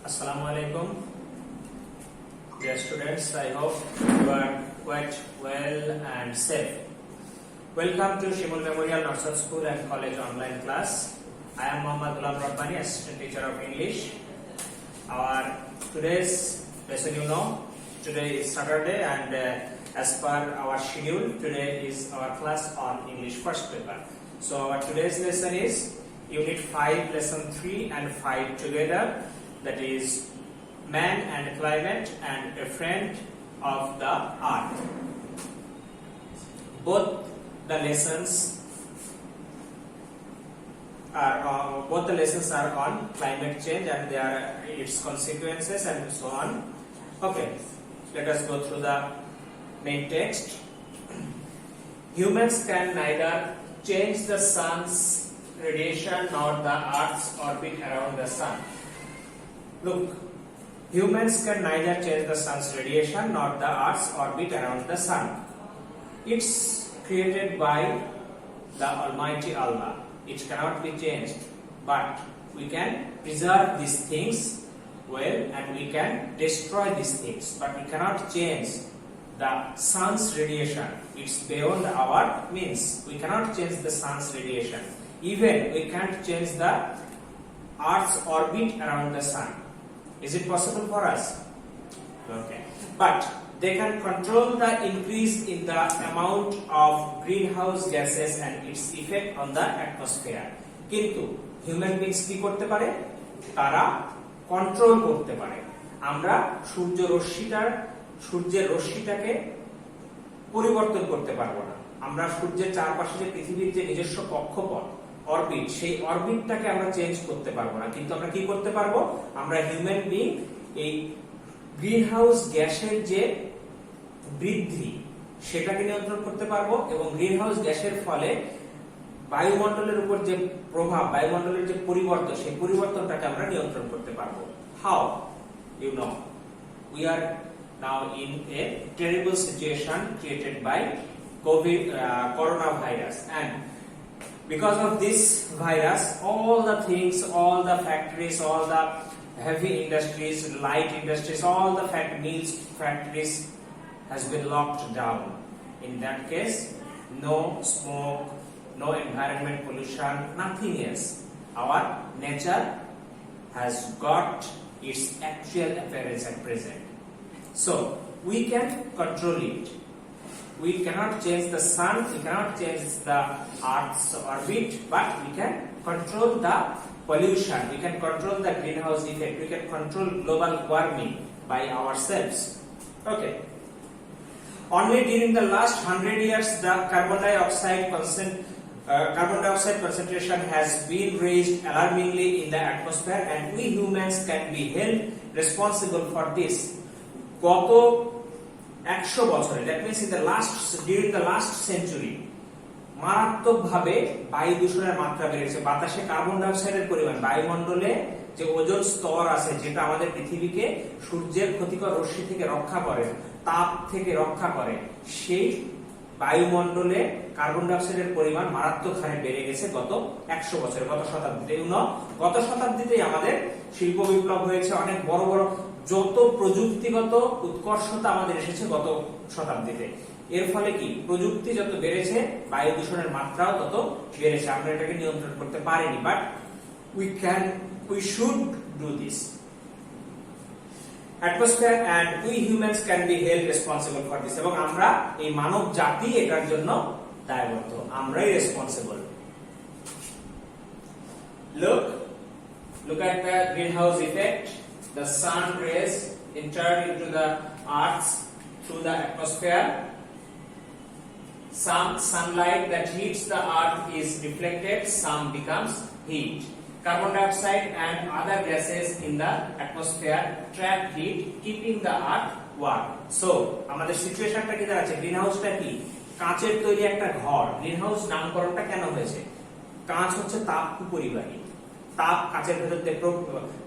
Assalamu alaikum, dear students. I hope you are quite well and safe. Welcome to Shimul Memorial Nursery School and College online class. I am Muhammad Ghulam Rabbani, assistant teacher of English. Our today's lesson, today is Saturday, and as per our schedule, today is our class on English first paper. So our today's lesson is Unit 5, Lesson 3 and 5 together. That is Man and Climate and a Friend of the Earth. Both the lessons are on climate change and its consequences and so on. Okay, let us go through the main text. Humans can neither change the sun's radiation nor the Earth's orbit around the sun. Look, humans can neither change the sun's radiation nor the Earth's orbit around the sun. It's created by the Almighty Allah. It cannot be changed, but we can preserve these things well and we can destroy these things, but we cannot change the sun's radiation. It's beyond our means. We cannot change the sun's radiation. Even we can't change the Earth's orbit around the sun. Is it possible for us? Okay. But they can control the increase in the amount of greenhouse gases and its effect on the atmosphere. কিন্তু human beings কি করতে পারে? তারা control করতে পারে। আমরা সূর্যের রশ্মিটাকে পরিবর্তন করতে পারবো না। আমরা সূর্যের চারপাশে যে পৃথিবীর যে নিজস্ব কক্ষপথ অরবিট, সেই অরবিটটাকে আমরা চেঞ্জ করতে পারবো না, কিন্তু আমরা কি করতে পারবো? আমরা হিউম্যান বিং এই গ্রিনহাউস গ্যাসের যে বৃদ্ধি সেটাকে নিয়ন্ত্রণ করতে পারবো এবং গ্রিনহাউস গ্যাসের ফলে বায়ুমণ্ডলের উপর যে প্রভাব, বায়ুমণ্ডলের যে পরিবর্তন, সেই পরিবর্তনটাকে আমরা নিয়ন্ত্রণ করতে পারবো। How? We are now in a terrible situation created by coronavirus, and because of this virus, all the things, all the factories, all the heavy industries, light industries, all the mills factories has been locked down. In that case, no smoke, no environment pollution, nothing else. Our nature has got its actual appearance at present. So we can control it. We cannot change the sun, we cannot change the Earth's orbit, but we can control the pollution, we can control the greenhouse effect, we can control global warming by ourselves. Okay. Only during the last 100 years, the carbon dioxide concentration has been raised alarmingly in the atmosphere, and we humans can be held responsible for this. গত 100 বছরে, that means during the last century, মারাত্মকভাবে বায়ু দূষণের মাত্রা বেড়েছে। বাতাসে carbon ডাই অক্সাইডের পরিমাণ, বায়ুমণ্ডলে যে ওজোন স্তর আছে যেটা আমাদের পৃথিবীকে সূর্যের ক্ষতিকর রশ্মি থেকে রক্ষা করে, তাপ থেকে রক্ষা করে, সেই বায়ুমণ্ডলে কার্বন ডাই অক্সাইডের পরিমাণ মারাত্মক হারে বেড়ে গেছে গত 100 বছরে, গত শতাব্দীতে। গত শতাব্দীতেই আমাদের শিল্প বিপ্লব হয়েছে, অনেক বড় বড় যত প্রযুক্তিগত উৎকর্ষতা আমাদের এসেছে গত শতাব্দীতে। এর ফলে কি, প্রযুক্তি যত বেড়েছে বায়ু দূষণের মাত্রাও তত বেড়েছে। আমরা এটাকে নিয়ন্ত্রণ করতে পারিনি, but we should do this. Atmosphere and we humans can be held responsible for this. এবং আমরা এই মানব জাতি এটার জন্য দায়বদ্ধ, আমরাই responsible. Look at the greenhouse effect. The sun rays enter into the earth through the atmosphere. Some sunlight that hits the earth is reflected, some becomes heat. Carbon dioxide and other gases in the atmosphere trap heat, keeping the earth warm. So, আমাদের সিচুয়েশনটা কি দাঁড়াচ্ছে? গ্রিনহাউসটা কি? কাঁচের তৈরি একটা ঘর। Greenhouse নামকরণটা কেন হয়েছে? কাঁচ হচ্ছে তাপ পরিবাহী। তাপ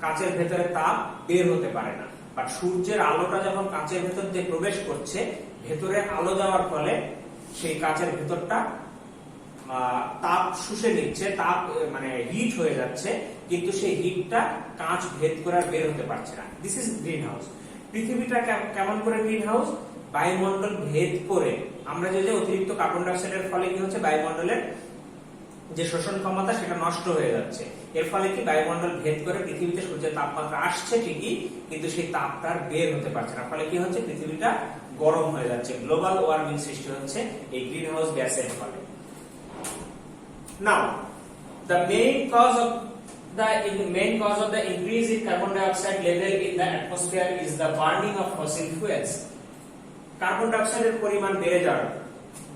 কাঁচের ভেতরে তাপ বের হতে পারে না, বাট সূর্যের আলোটা যখন কাঁচের ভেতর দিয়ে প্রবেশ করছে, ভেতরে আলো যাওয়ার ফলে সেই কাঁচের ভেতরটা তাপ শুষে নিচ্ছে, তাপ মানে হিট হয়ে যাচ্ছে, কিন্তু সেই হিটটা কাঁচ ভেদ করে আর বের হতে পারছে না। This is green house. পৃথিবীটা কেমন করে গ্রিন হাউস? বায়ুমণ্ডল ভেদ করে আমরা যে অতিরিক্ত কার্বন ডাই অক্সাইডের ফলে কি হচ্ছে, বায়ুমণ্ডলের যে শোষণ ক্ষমতা সেটা নষ্ট হয়ে যাচ্ছে। এর ফলে কি বায়ুমণ্ডল ভেদ করে পৃথিবীতে সূর্যের তাপমাত্রা আসছে ঠিকই, কিন্তু সেই তাপটা আর বের হতে পারছে না। ফলে কি হচ্ছে, পৃথিবীটা গরম হয়ে যাচ্ছে, গ্লোবাল ওয়ার্মিং সৃষ্টি হচ্ছে এই গ্রিন হাউস গ্যাসের ফলে। Now, the main cause of the increase in carbon dioxide level in the atmosphere is the burning of fossil fuels. Carbon ডাই অক্সাইডের পরিমাণ বেড়ে যাওয়ার,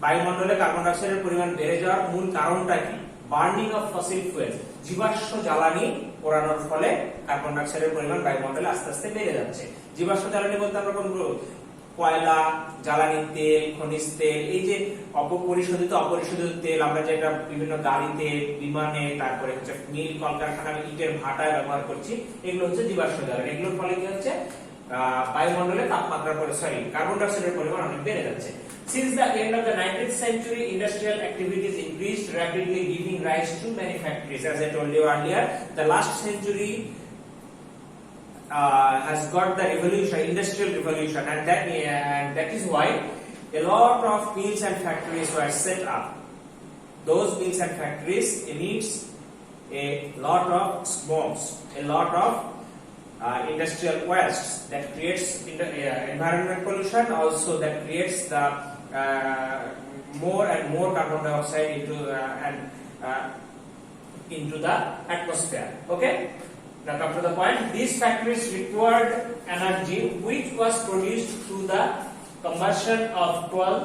বায়ুমণ্ডলে কার্বন ডাই অক্সাইডের পরিমাণ বেড়ে যাওয়ার মূল কারণটা কি? বার্নিং অফ ফসিল ফুয়েলস, জীবাশ্ম জ্বালানি পোড়ানোর ফলে কার্বন ডাই অক্সাইডের পরিমাণ বায়ুমণ্ডলে আস্তে আস্তে বেড়ে যাচ্ছে। জীবাশ্ম জ্বালানি বলতে আমরা কোনগুলো? কয়লা, জ্বালানি তেল, খনিজ তেল, এই যে অপরিশোধিত তেল আমরা যেটা বিভিন্ন গাড়িতে, বিমানে, তারপরে হচ্ছে মিল, কলকারখানা, ইটের ভাটায় ব্যবহার করছি, এগুলো হচ্ছে জীবাশ্ম জ্বালানি। এগুলোর ফলে কি হচ্ছে, বায়ুমণ্ডলে তাপমাত্রা কার্বন ডাই অক্সাইডের পরিমাণ অনেক বেড়ে যাচ্ছে। Since the end of the 19th century, industrial activities increased rapidly, giving rise to many factories. As I told you earlier, the last century has got the industrial revolution, and that is why a lot of mills and factories were set up. Those mills and factories emits a lot of smokes, a lot of industrial waste that creates environmental pollution, also that creates the more and more carbon dioxide into the atmosphere. Okay, now come to the point. These factories required energy which was produced through the combustion of coal.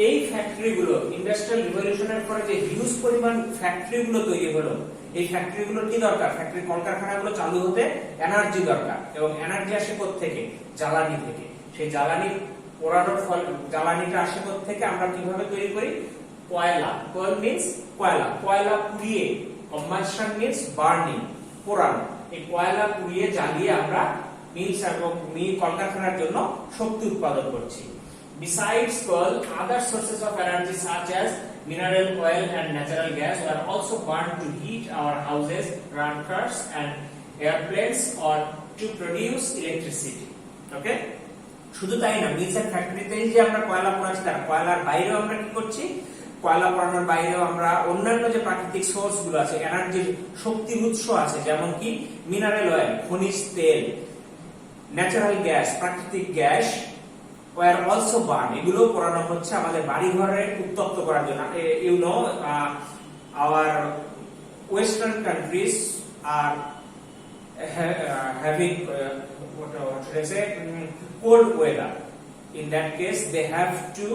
এই ফ্যাক্টরিগুলো industrial রিভলিউশনের পরে যে huge পরিমাণ ফ্যাক্টরিগুলো তৈরি হলো, এই ফ্যাক্টরিগুলোর কি দরকার? Factory কলকারখানাগুলো চালু হতে এনার্জি দরকার, এবং এনার্জি আসে কোত্থেকে? জ্বালানি থেকে। সেই জ্বালানি পোড়ানোর ফল, জ্বালানিটা আসে কোত্থেকে? আমরা কিভাবে তৈরি করি? কয়লা। কোল মিন্স কয়লা। কয়লা পুড়িয়ে, কম্বাসন মিন্স বার্নিং, পোড়ানো। এই কয়লা পুড়িয়ে জ্বালিয়ে আমরা মিলস এবং কলকারখানার জন্য শক্তি উৎপাদন করছি। Besides coal, other sources of energy such as mineral oil and natural gas were also burned to heat our houses, run cars and airplanes, or to produce electricity. Okay? শুধু তাই না, মিলস এন্ড ফ্যাক্টরিতে যে আমরা কয়লা পোড়াচ্ছি, তার কয়লার বাইরেও আমরা কি করছি? কয়লা পোড়ানোর বাইরেও আমরা অন্যান্য যে প্রাকৃতিক সোর্স গুলো আছে, এনার্জির শক্তির উৎস আছে, যেমন কি মিনারেল অয়েল, খনিজ তেল, ন্যাচারাল গ্যাস, প্রাকৃতিক গ্যাস, were also burned. এগুলো পোড়ানো হচ্ছে আমাদের বাড়ি ঘরে উত্তপ্ত করার জন্য। You know, our western countries are having what should I say, cold weather. In that case, they have to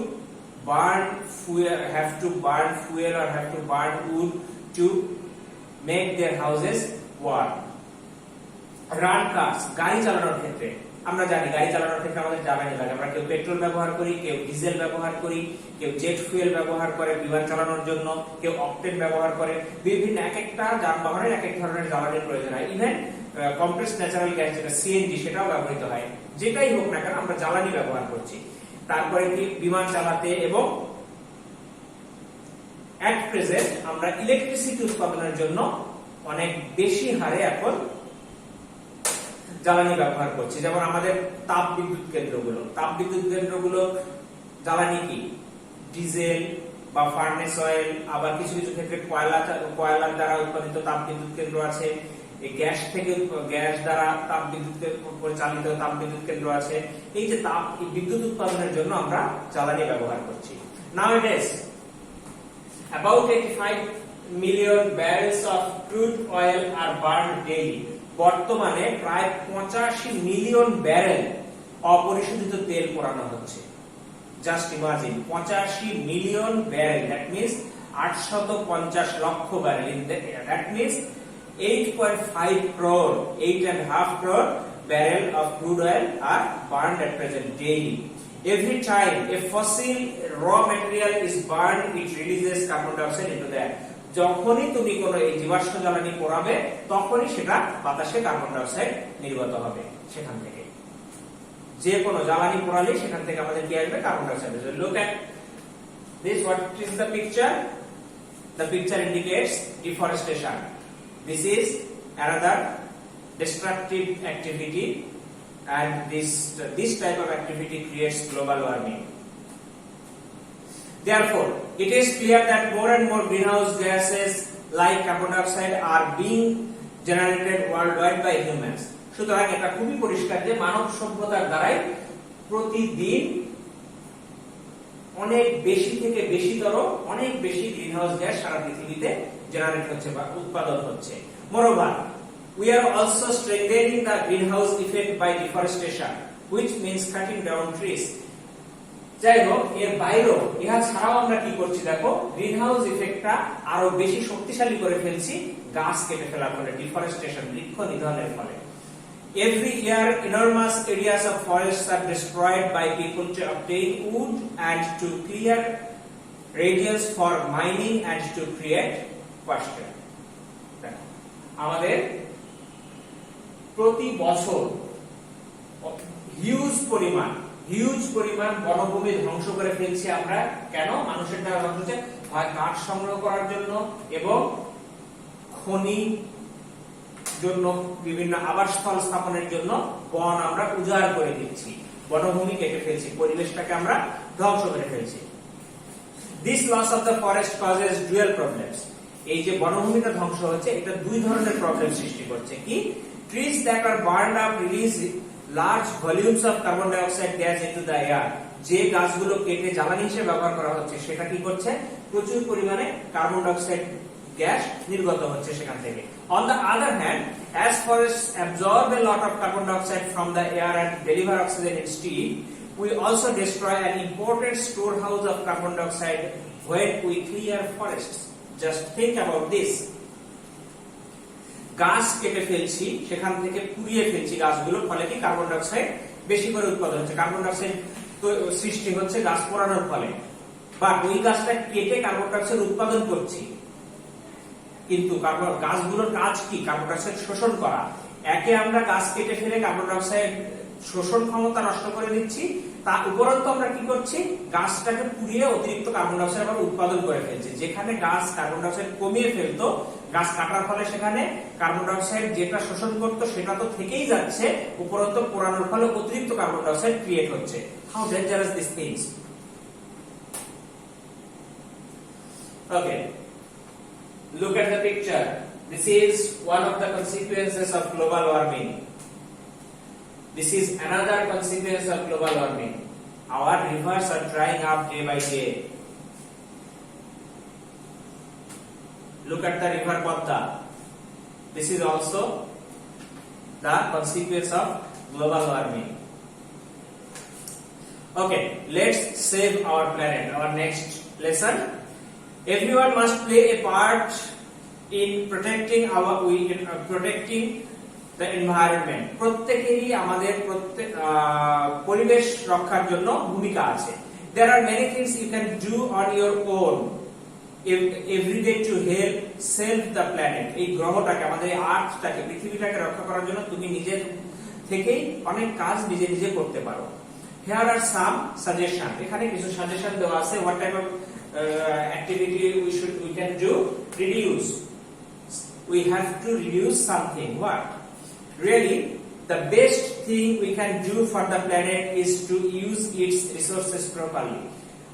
burn fuel, or have to burn wood to make their houses warm. Run cars, গাড়ি চালানোর ক্ষেত্রে আমরা জানি, গাড়ি চালানোর ক্ষেত্রে আমাদের জ্বালানি লাগে। আমরা কেউ পেট্রোল ব্যবহার করি, কেউ ডিজেল ব্যবহার করি, কেউ জেট ফুয়েল ব্যবহার করে বিমান চালানোর জন্য, কেউ অকটেন ব্যবহার করে। বিভিন্ন এক একটা যানবাহনের এক এক ধরনের জ্বালানির প্রয়োজন হয়। ইভেন কম্প্রেসড ন্যাচারাল গ্যাস যেটা সিএনজি, সেটাও ব্যবহৃত হয়। যেটাই হোক না কেন, আমরা জ্বালানি ব্যবহার করছি। তারপরে কি বিমান চালাতে, এবং এট প্রেজেন্ট আমরা ইলেকট্রিসিটি উৎপাদনের জন্য অনেক বেশি হারে এখন জ্বালানি ব্যবহার করছি। যেমন আমাদের তাপ বিদ্যুৎ কেন্দ্রগুলো জ্বালানি কি? ডিজেল বা ফার্নেস অয়েল, আবার কিছু কিছু ক্ষেত্রে কয়লার দ্বারা উৎপাদিত তাপ বিদ্যুৎ কেন্দ্র আছে। এই গ্যাস দ্বারা তাপ বিদ্যুৎ পরিচালিত তাপ বিদ্যুৎ কেন্দ্র আছে। এই যে বিদ্যুৎ উৎপাদনের জন্য আমরা জ্বালানি ব্যবহার করছি। Nowadays, about 85 million barrels of crude oil are burned daily. বর্তমানে প্রায় 85 মিলিয়ন ব্যারেল অপরিশোধিত তেল পোড়ানো হচ্ছে। Just imagine, 85 million barrel, that means 850 লক্ষ barrel. That means 8.5 crore, 8.5 crore barrel of crude oil are burned at present daily. Every time a fossil raw material is burned, it releases carbon dioxide into the air. যখনই তুমি কোনো এই জীবাশ্ম জ্বালানি পোড়াবে, তখনই সেটা বাতাসে কার্বন ডাই অক্সাইড নির্গত হবে। সেখান থেকে যে কোনো জ্বালানি পোড়ালে সেখান থেকে আমাদের কি আসবে? Carbon dioxide. Look at this, what is the picture? The picture indicates deforestation. This is another destructive activity, and this type of activity creates global warming. Therefore, it is clear that more and more greenhouse gases like carbon dioxide are being generated worldwide by humans. সুতরাং এটা খুবই পরিষ্কার যে মানব সভ্যতার দ্বারাই প্রতিদিন অনেক বেশি থেকে বেশিতর অনেক বেশি গ্রিনহাউস গ্যাস সারা পৃথিবীতে জেনারেট হচ্ছে বা উৎপাদন হচ্ছে। Moreover, we are also strengthening the greenhouse effect by deforestation, which means cutting down trees. যাই হোক, এর বাইরেও ইহা ছাড়াও আমরা কি করছি দেখো, গ্রিনহাউস ইফেক্টটা আরো বেশি শক্তিশালী করে ফেলছি গাছ কেটে ফেলার ফলে, ডিফরেস্টেশন, বৃক্ষ নিধনের ফলে। Every year, enormous areas of forests are destroyed by people to obtain wood and to clear radius for mining and to create pasture. আমাদের প্রতি বছর হিউজ পরিমাণ বনভূমি ধ্বংস করে ফেলছি আমরা। কেন? মানুষের দ্বারা ধ্বংস হচ্ছে, হয় কাঠ সংগ্রহ করার জন্য এবং খনি জন্য, বিভিন্ন আবাসস্থল স্থাপনের জন্য বন আমরা উজাড় করে দিচ্ছি, বনভূমি কেটে ফেলছি, পরিবেশটাকে আমরা ধ্বংস করে ফেলছি। This loss of the forest causes dual problems. এই যে বনভূমিটা ধ্বংস হচ্ছে, এটা দুই ধরনের প্রবলেম সৃষ্টি করছে। কি? Trees that are burned up release large volumes of carbon dioxide gas into the air. যে গাছগুলো কেটে জ্বালানি হিসেবে ব্যবহার করা হচ্ছে সেটা কি করছে? প্রচুর পরিমাণে কার্বন ডাইঅক্সাইড গ্যাস নির্গত হচ্ছে সেখান থেকে। On the other hand, as forests absorb a lot of carbon dioxide from the air and deliver oxygen instead, we also destroy an important storehouse of carbon dioxide when we clear forests. Just think about this. গাছ কেটে ফেলছি, সেখান থেকে পুড়িয়ে ফেলছি গাছগুলো, ফলে কি কার্বন ডাইঅক্সাইড বেশি করে উৎপাদন হচ্ছে, কার্বন ডাইঅক্সাইড সৃষ্টি হচ্ছে গাছ পোড়ানোর ফলে। বা ওই গাছটা কেটে কার্বন ডাইঅক্সাইড উৎপাদন করছি, কিন্তু গাছগুলোর কাজ কি? কার্বন ডাইঅক্সাইড শোষণ করা। একে আমরা গাছ কেটে ফেলে কার্বন ডাইঅক্সাইড শোষণ ক্ষমতা নষ্ট করে দিচ্ছি, তা উপরন্তু আমরা কি করছি? গাছটাকে পুড়িয়ে অতিরিক্ত কার্বন ডাইঅক্সাইড আবার উৎপাদন করে ফেলছি। যেখানে গাছ কার্বন ডাইঅক্সাইড কমিয়ে ফেলতো, গাছ কাটার ফলে সেখানে কার্বন ডাইঅক্সাইড যেটা শোষণ করতো সেটা তো থেকেই যাচ্ছে, উপরন্তু পোড়ানোর ফলে অতিরিক্ত কার্বন ডাইঅক্সাইড ক্রিয়েট হচ্ছে। How dangerous this things. Okay, look at the picture. This is one of the consequences of global warming. This is another consequence of global warming. Our rivers are drying up day by day. Look at the river Padma. This is also the consequence of global warming. Okay, let's save our planet. Our next lesson. Everyone must play a part in protecting the environment. প্রত্যেকেরই আমাদের পরিবেশ রক্ষার জন্য ভূমিকা আছে। There are many things you can do on your own every day to help save the planet. এই গ্রহটাকে, আমাদের এই আর্থটাকে, পৃথিবীটাকে রক্ষা করার জন্য তুমি নিজের থেকেই অনেক কাজ নিজে নিজে করতে পারো। Here are some suggestion. এখানে কিছু সাজেশন দেওয়া আছে। What type of activity we can do? Reduce. We have to reduce something. What? Really, the best thing we can do for the planet is to use its resources properly.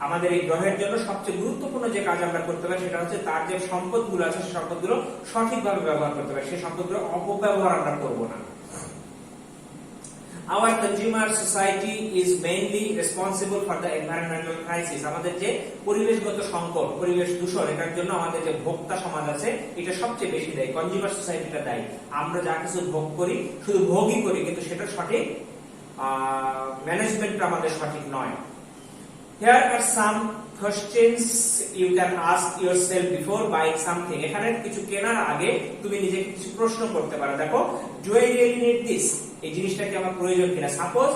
আমাদের এই গ্রহের জন্য সবচেয়ে গুরুত্বপূর্ণ যে কাজ আমরা করতে পারি সেটা হচ্ছে তার যে সম্পদগুলো আছে সেই সম্পদগুলো সঠিকভাবে ব্যবহার করতে পারি, সেই সম্পদগুলো অপব্যবহার আমরা করব না। Our consumer society is mainly responsible for the environmental crisis. আমাদের যে পরিবেশগত সংকট, পরিবেশ দূষণ, এটার জন্য আমাদের যে ভোক্তা সমাজ আছে এটা সবচেয়ে বেশি দায়ী, কনজিউমার সোসাইটিটা দায়ী। আমরা যা কিছু ভোগ করি শুধু ভোগই করি, কিন্তু সেটা সঠিক ম্যানেজমেন্টটা আমাদের সঠিক নয়। Here are some questions you can ask yourself before buying something. এখানে কিছু কেনার আগে তুমি নিজেকে কিছু প্রশ্ন করতে পারো। দেখো, do I really need this? এই জিনিসটা কি আমার প্রয়োজন কিনা? Suppose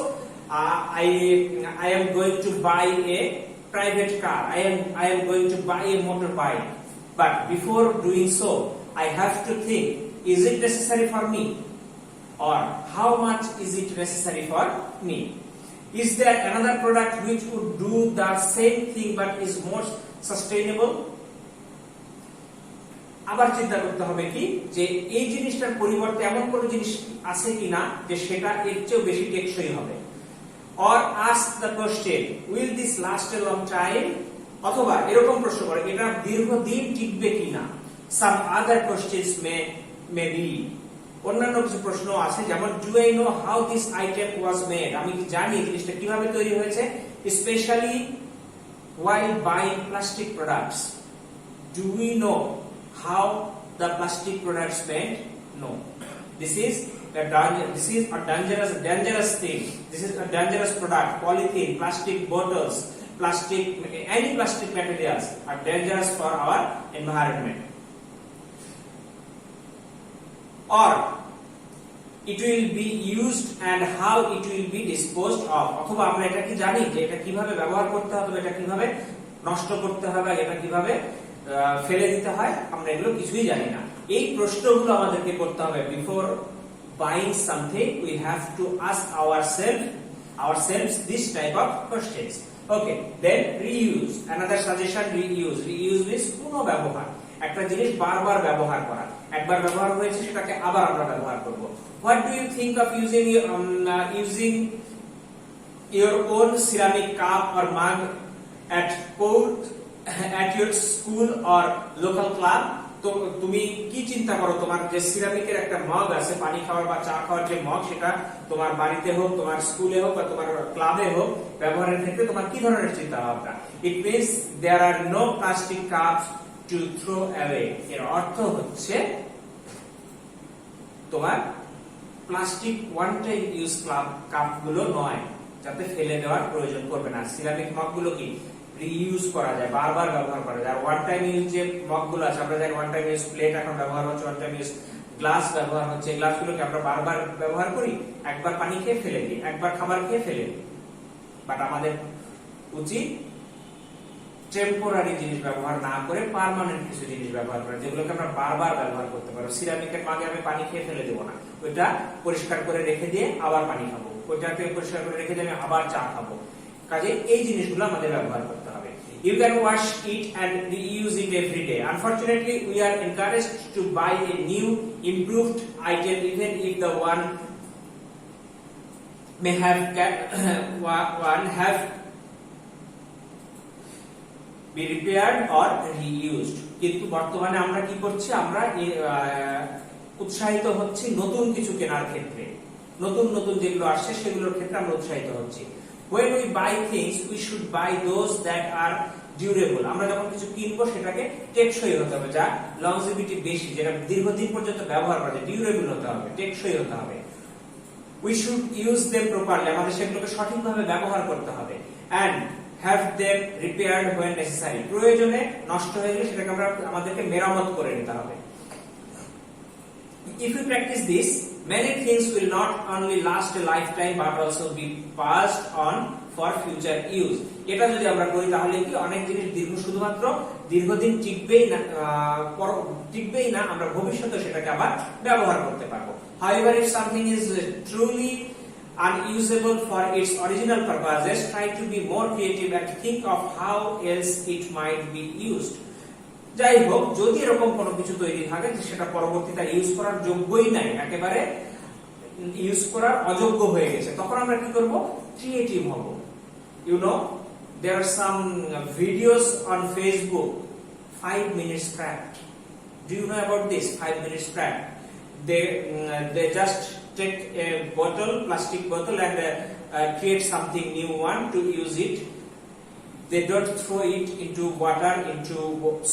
I am going to buy a private car. I am going to buy a motorbike. But before doing so, I have to think, is it necessary for me? Or how much is it necessary for me? Is there another product which would do the same thing but is more sustainable? আবার চিন্তা করতে হবে কি যে এই জিনিসটার পরিবর্তে এমন কোনো জিনিস আছে কিনা যে সেটা এর চেয়েও বেশি টেকসই হবে। or ask the question will this last a long time, অথবা এরকম প্রশ্ন করে এটা দীর্ঘদিন টিকবে কিনা। some other questions may be, অন্যান্য কিছু প্রশ্ন আছে যেমন do I know how this item was made, আমি কি জানি জিনিসটা কিভাবে তৈরি হয়েছে, especially while buying plastic products, do we know how the plastic products made? No. This is a dangerous thing. This is a dangerous product. Polythene, plastic bottles, any plastic materials are dangerous for our environment. Or it will be used and how it will be disposed of, অথবা আমরা এটা কি জানি যে এটা কিভাবে ব্যবহার করতে হবে, এটা কিভাবে নষ্ট করতে হবে, এটা কিভাবে ফেলে দিতে হয়, আমরা এগুলো কিছুই জানি না। এই প্রশ্নগুলো আমাদেরকে করতে হবে। Before buying something we have to ask ourselves this type of questions. Okay, then reuse, another suggestion, reuse means পুনর্ব্যবহার, একটা জিনিস বারবার ব্যবহার করা, একবার ব্যবহার হয়েছে সেটাকে আবার আমরা ব্যবহার করব। What do you think of using your own ceramic cup or mug at your school or local club? তো তুমি কি চিন্তা করো তোমার যে সিরামিকের একটা মগ আছে পানি খাওয়ার বা চা খাওয়ার যে মগ, সেটা তোমার বাড়িতে হোক, তোমার স্কুলে হোক বা তোমার ক্লাবে হোক ব্যবহারের ক্ষেত্রে তোমার কি ধরনের চিন্তা ভাবনা? It means there are no plastic cups to throw away, এর অর্থ হচ্ছে তোমার plastic one time use cup গুলো নয়, যাতে ফেলে দেওয়ার প্রয়োজন পড়বে না। সিরামিক মগ গুলো কি রিইউজ করা যায়, বারবার ব্যবহার করা যায়। আর ওয়ান টাইম ইউজ যে মগগুলো আছে, আমরা জানি ওয়ান টাইম ইউজ প্লেট এখন ব্যবহার হচ্ছে, ওয়ান টাইম ইউজ গ্লাস ব্যবহার হচ্ছে, গ্লাসগুলোকে আমরা বারবার ব্যবহার করি, একবার পানি খেয়ে ফেলে দিই, একবার খাবার খেয়ে ফেলে দিই। বাট আমাদের উচিত টেম্পোরারি জিনিস ব্যবহার না করে পার্মানেন্ট কিছু জিনিস ব্যবহার করা, যেগুলোকে আমরা বারবার ব্যবহার করতে পারবো। সিরামিকের মাগে আমি পানি খেয়ে ফেলে দেবো না, ওইটা পরিষ্কার করে রেখে দিয়ে আবার পানি খাবো, ওইটাকে পরিষ্কার করে রেখে দিয়ে আমি আবার চা খাবো। কাজে এই জিনিসগুলো আমাদের ব্যবহার করতে হবে। You can wash it and reuse it every day. Unfortunately, we are encouraged to buy a new, improved item even if the one may have be repaired or reused. কিন্তু বর্তমানে আমরা কি করছি, আমরা উৎসাহিত হচ্ছি নতুন কিছু কেনার ক্ষেত্রে, নতুন যেগুলো আসছে সেগুলোর ক্ষেত্রে আমরা উৎসাহিত হচ্ছি। When we buy things, we should buy those that are durable. আমরা যখন কিছু কিনবো সেটাকে টেকসই হতে হবে, যা লংজিভিটি বেশি, যেটা দীর্ঘদিন পর্যন্ত ব্যবহার করা যায়, ডিউরেবল হতে হবে, টেকসই হতে হবে। We should use them properly. আমাদের সেগুলোকে সঠিকভাবে ব্যবহার করতে হবে। And have them repaired when necessary. প্রয়োজনে নষ্ট হয়ে গেলে সেটাকে আমাদেরকে মেরামত করে নিতে হবে। If we practice this, many things will not only last a lifetime but also be passed on for future use. এটা যদি আমরা করি তাহলে কি অনেক জিনিস শুধুমাত্র দীর্ঘদিন টিকবেই না, আমরা ভবিষ্যতে সেটাকে আবার ব্যবহার করতে পারবো। However, if something is truly unusable for its original purposes, try to be more creative and think of how else it might be used. যাই হোক, যদি এরকম কোনো কিছু তৈরি থাকে যে সেটা পরবর্তীতে ইউজ করার যোগ্যই নাই, একেবারে ইউজ করার অযোগ্য হয়ে গেছে, তখন আমরা কি করব? ক্রিয়েটিভ হব। You know, there are some videos on Facebook, 5 minutes craft. Do you know about this 5 minutes craft? They just take a plastic bottle and create something new one to use it. They don't throw it into water, into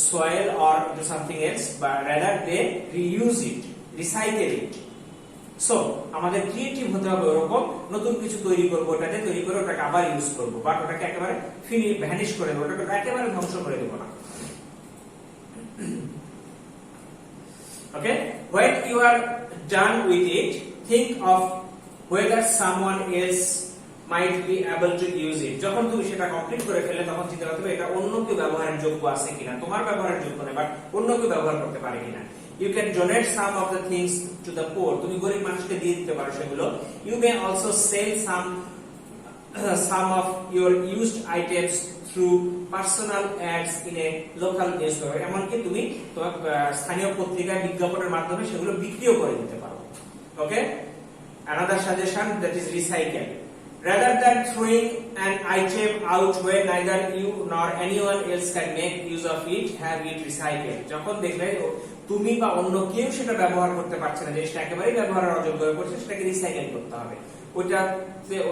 soil or into something else, but rather they reuse it, recycle it. So, আমাদের creative হতে হবে, ওরকম নতুন কিছু তৈরি করবো, ওটাকে তৈরি করে ওটাকে আবার ইউজ করবো, বাট ওটাকে একেবারে ভ্যানিশ করে দেবো, ওটাকে একেবারে ধ্বংস করে দেবো না। Okay, when you are done with it, think of whether someone else might be able to use it. যখন তুমি সেটা কমপ্লিট করে ফেলে তখন চিন্তা করতে হবে এটা অন্য কেউ ব্যবহারের যোগ্য আছে কিনা, তোমার ব্যবহারের যোগ্য নয় বাট অন্য কেউ ব্যবহার করতে পারে কিনা। You can donate some of the things to the poor. তুমি গরিব মানুষকে দিয়ে দিতে পারো সেগুলো। You may also sell some of your used items through personal ads in a local newspaper. এমনকি তুমি তোমার স্থানীয় পত্রিকায় বিজ্ঞাপনের মাধ্যমে সেগুলো বিক্রিও করে দিতে পারো। ওকে, another suggestion, that is recycle. Rather than throwing an item out where neither you nor anyone else can make use of it, have it recycled. যখন দেখবে তুমি বা অন্য কেউ সেটা ব্যবহার করতে পারছে না, জিনিসটা একেবারেই ব্যবহারের অযোগ্য হয়ে পড়ছে, সেটাকে রিসাইকেল করতে হবে।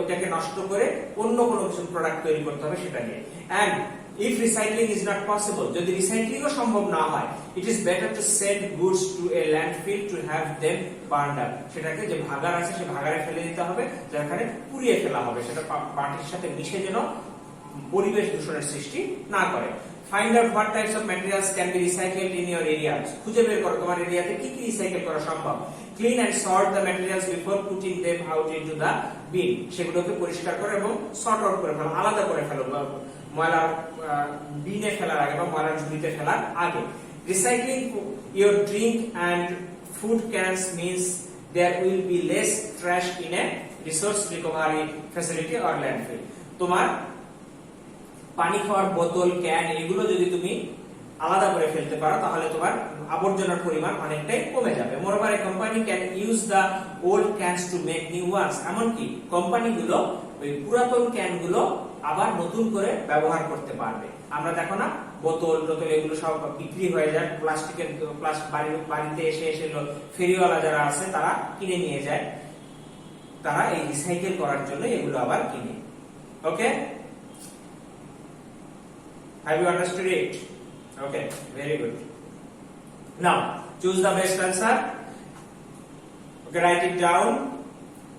ওটাকে নষ্ট করে অন্য কোনো কিছু প্রোডাক্ট তৈরি করতে হবে সেটা নিয়ে। And if recycling is not possible, যদি রিসাইক্লিংও সম্ভব না হয়, it is better to send goods to a landfill to have them burned up. সেটাকে যে ভাগাড় আছে সেই ভাগাড়ে ফেলে দিতে হবে, যেখানে পুড়িয়ে ফেলা হবে, সেটা মাটির সাথে মিশে যেন পরিবেশ দূষণের সৃষ্টি না করে। Find out what types of materials can be recycled in your area. খুঁজে বের করো তোমার এরিয়াতে কি কি রিসাইকেল করা সম্ভব। Clean and sort the materials before putting them out into the bin. সেগুলোকে পরিষ্কার করো এবং সর্ট আউট করে ফেলো, আলাদা করে ফেলো ময়লা বিনে ফেলার আগে বা ময়লার ঝুড়িতে ফেলার আগে। Recycling your drink and food cans means there will be less trash in a resource recovery facility or landfill. তোমার পানি খাওয়ার বোতল, ক্যান এগুলো যদি তুমি আলাদা করে ফেলতে পারো তাহলে তোমার আবর্জনার পরিমাণ অনেকটাই কমে যাবে। Moreover, a company can use the old cans to make new ones. এমনকি কোম্পানিগুলো ওই পুরাতন ক্যানগুলো আবার নতুন করে ব্যবহার করতে পারবে। আমরা দেখো না বোতল এগুলো সব বিক্রি হয়ে যায়, প্লাস্টিকের বাড়িতে এসে ফেরিওয়ালা যারা আছে তারা কিনে নিয়ে যায়, তারা এই রিসাইকেল করার জন্য এগুলো আবার কিনে। ওকে, have you understood it? Okay, very good. Now choose the best answer. Okay, write it down.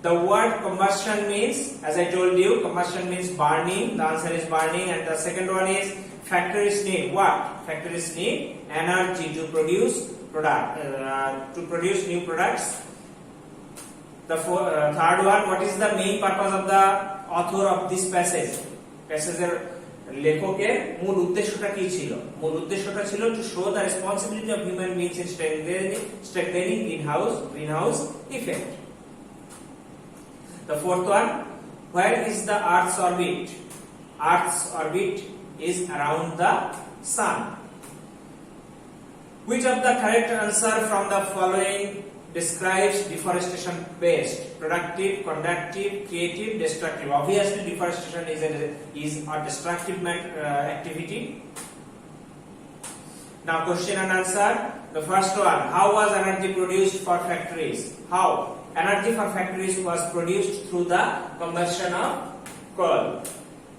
The word combustion means, as I told you, combustion means burning. The answer is burning. And the second one is factories need what? Factories need energy to produce new products. The third one, what is the main purpose of the author of this passage? Passageর লেখকের মূল উদ্দেশ্যটা কি ছিল? মূল উদ্দেশ্যটা ছিল to show the responsibility of human beings in strengthening greenhouse effect. The fourth one, where is the Earth's orbit? Earth's orbit is around the sun. Which of the correct answer from the following describes deforestation based? Productive, conductive, creative, destructive. Obviously deforestation is a destructive activity. Now question and answer. The first one, how was energy produced for factories? How? Energy for factories was produced through the combustion of coal.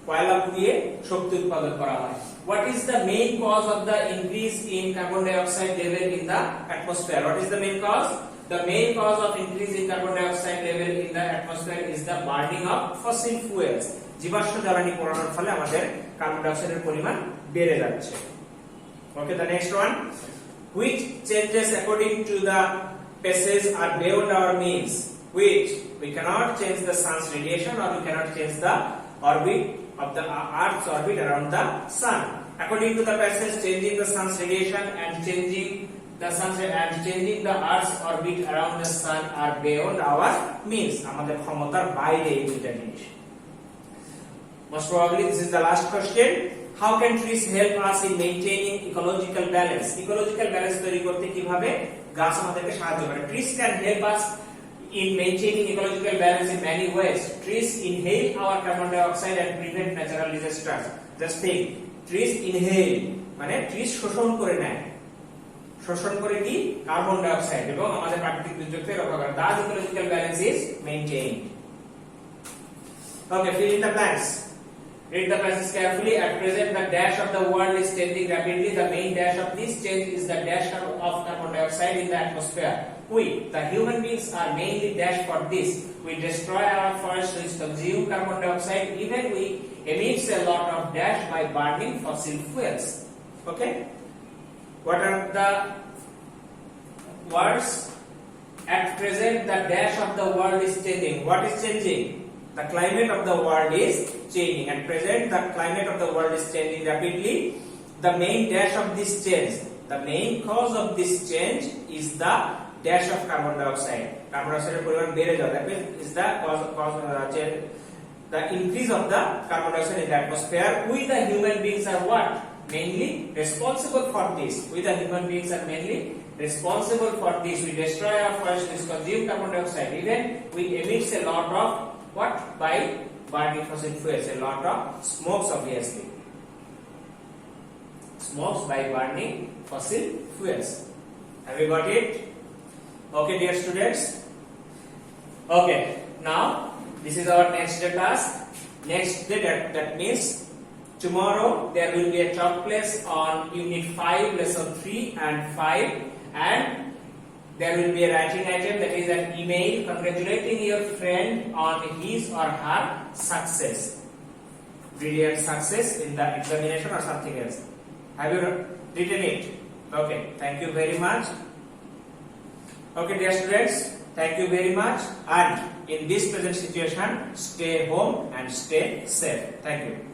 কয়লা পুড়িয়ে শক্তি উৎপাদন করা হয়। What is the main cause of the increase in carbon dioxide level in the atmosphere? What is the main cause? The main cause of increase in carbon dioxide level in the atmosphere is the burning of fossil fuels. জীবাশ্ম জ্বালানি পোড়ানোর ফলে আমাদের carbon ডাইঅক্সাইডের পরিমাণ বেড়ে যাচ্ছে। Okay, the next one, which changes according to the passage are beyond our means? Which? We cannot change the sun's radiation or we cannot change the orbit of the Earth's orbit around the sun. According to the passage, changing the sun's radiation and changing the Earth's orbit around the sun are beyond our means. আমাদের ক্ষমতার বাইরে এই দুইটা জিনিস। Most probably this is the last question. How can trees help us in maintaining ecological balance? Ecological balance তৈরি করতে কিভাবে গাছ আমাদেরকে সাহায্য করে? Trees can help us in maintaining ecological balance in many ways. Trees inhale our carbon dioxide and prevent natural disasters. Just think, trees inhale মানে trees শোষণ করে নেয়, শোষণ করে কি কার্বন ডাইঅক্সাইড এবং আমাদের প্রাকৃতিক দুর্যোগ থেকে রক্ষা করে। Thus ecological balance is maintained. Okay, fill in the blanks. Read the passage carefully. At present, the dash of the world is changing rapidly. The main dash of this change is the dash of carbon dioxide in the atmosphere. We, the human beings, are mainly dashed for this. We destroy our forests which consume carbon dioxide. Even we emit a lot of dash by burning fossil fuels. Okay? What are the words? At present, the dash of the world is changing. What is changing? The climate of the world is changing. At present, the climate of the world is changing rapidly. The main dash of this change, the main cause of this change is the dash of carbon dioxide. Carbon dioxide পরিমাণ বেড়ে যাওয়া, that means is the cause the increase of the carbon dioxide in the atmosphere. We the human beings are what? Mainly responsible for this. We the human beings are mainly responsible for this. We destroy our forests, we consume carbon dioxide. Even we emit a lot of what? By burning fossil fuels, a lot of smokes obviously. Smokes by burning fossil fuels. Have you got it? Okay, dear students. Okay, now this is our next day task. Next day, that means tomorrow there will be a talk class on Unit 5, Lesson 3 and 5, and there will be a writing item, that is an email congratulating your friend on his or her success, brilliant success in the examination or something else. Have you written it? Okay, thank you very much. Okay, dear students, thank you very much, and in this present situation, stay home and stay safe. Thank you.